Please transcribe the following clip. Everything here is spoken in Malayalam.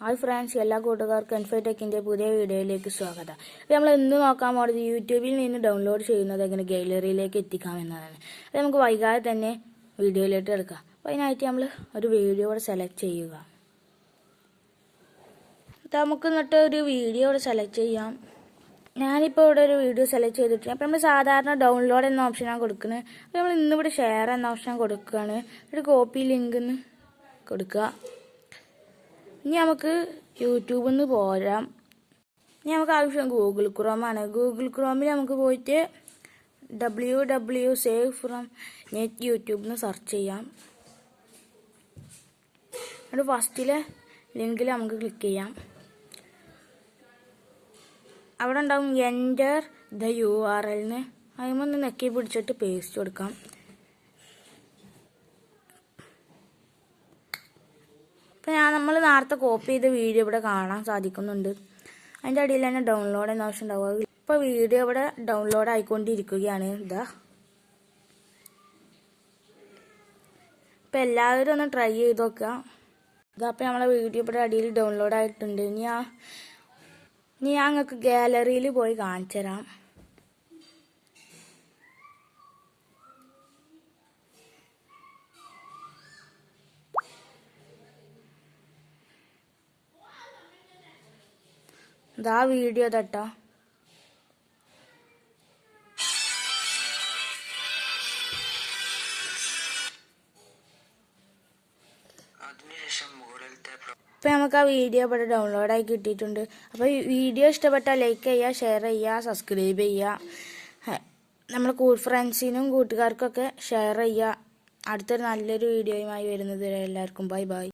ഹായ് ഫ്രണ്ട്സ്, എല്ലാ കൂട്ടുകാർക്കും എൻഫൈ ടെക്കിൻ്റെ പുതിയ വീഡിയോയിലേക്ക് സ്വാഗതം. നമ്മൾ ഇന്ന് നോക്കാൻ പോകുന്നത് യൂട്യൂബിൽ നിന്ന് ഡൗൺലോഡ് ചെയ്യുന്നത് എങ്ങനെ ഗാലറിയിലേക്ക് എത്തിക്കാമെന്നതാണ്. അത് നമുക്ക് വൈകാതെ തന്നെ വീഡിയോയിലേക്ക് എടുക്കാം. അപ്പോൾ അതിനായിട്ട് നമ്മൾ ഒരു വീഡിയോ ഇവിടെ സെലക്ട് ചെയ്യുക. നമുക്ക് എന്നിട്ട് ഒരു വീഡിയോ ഇവിടെ സെലക്ട് ചെയ്യാം. ഞാനിപ്പോൾ ഇവിടെ ഒരു വീഡിയോ സെലക്ട് ചെയ്തിട്ടുണ്ട്. അപ്പോൾ നമ്മൾ സാധാരണ ഡൗൺലോഡ് എന്ന ഓപ്ഷനാണ് കൊടുക്കുന്നത്. അപ്പോൾ നമ്മൾ ഇന്നിവിടെ ഷെയർ എന്ന ഓപ്ഷൻ കൊടുക്കുകയാണ്. ഒരു കോപ്പി ലിങ്ക് കൊടുക്കുക. ഇനി നമുക്ക് യൂട്യൂബിൽ നിന്ന് പോരാം. ഇനി നമുക്ക് ആവശ്യം ഗൂഗിൾ ക്രോമാണ്. ഗൂഗിൾ ക്രോമിൽ നമുക്ക് പോയിട്ട് www save from net യൂട്യൂബിൽ നിന്ന് സെർച്ച് ചെയ്യാം. അത് ഫസ്റ്റിലെ ലിങ്കിൽ നമുക്ക് ക്ലിക്ക് ചെയ്യാം. അവിടെ ഉണ്ടാവും എൻ്റർ ദ URL എന്ന്. അതിമൊന്ന് നെക്കി പിടിച്ചിട്ട് പേസ്റ്റ് കൊടുക്കാം. ഇപ്പം നമ്മൾ നേരത്തെ കോപ്പി ചെയ്ത വീഡിയോ ഇവിടെ കാണാൻ സാധിക്കുന്നുണ്ട്. അതിൻ്റെ അടിയിൽ തന്നെ ഡൗൺലോഡ് എന്ന ഓപ്ഷൻ ഉണ്ടാവുക. ഇപ്പോൾ വീഡിയോ ഇവിടെ ഡൗൺലോഡ് ആയിക്കൊണ്ടിരിക്കുകയാണ്. ഇപ്പം എല്ലാവരും ഒന്ന് ട്രൈ ചെയ്ത് നോക്കുക. ഇതപ്പോൾ നമ്മളെ വീഡിയോ ഇവിടെ അടിയിൽ ഡൗൺലോഡ് ആയിട്ടുണ്ട്. ഇനി ഞാൻ നിങ്ങൾക്ക് ഗാലറിയിൽ പോയി കാണിച്ചു തരാം. ഇതാ വീഡിയോ തട്ടാ. ഇപ്പം നമുക്ക് ആ വീഡിയോ ഇവിടെ ഡൗൺലോഡായി കിട്ടിയിട്ടുണ്ട്. അപ്പോൾ ഈ വീഡിയോ ഇഷ്ടപ്പെട്ടാൽ ലൈക്ക് ചെയ്യുക, ഷെയർ ചെയ്യുക, സബ്സ്ക്രൈബ് ചെയ്യുക. നമ്മൾ ഫ്രണ്ട്സിനും കൂട്ടുകാർക്കൊക്കെ ഷെയർ ചെയ്യുക. അടുത്തൊരു നല്ലൊരു വീഡിയോയുമായി വരുന്നത് വരെ എല്ലാവർക്കും ബൈ ബൈ.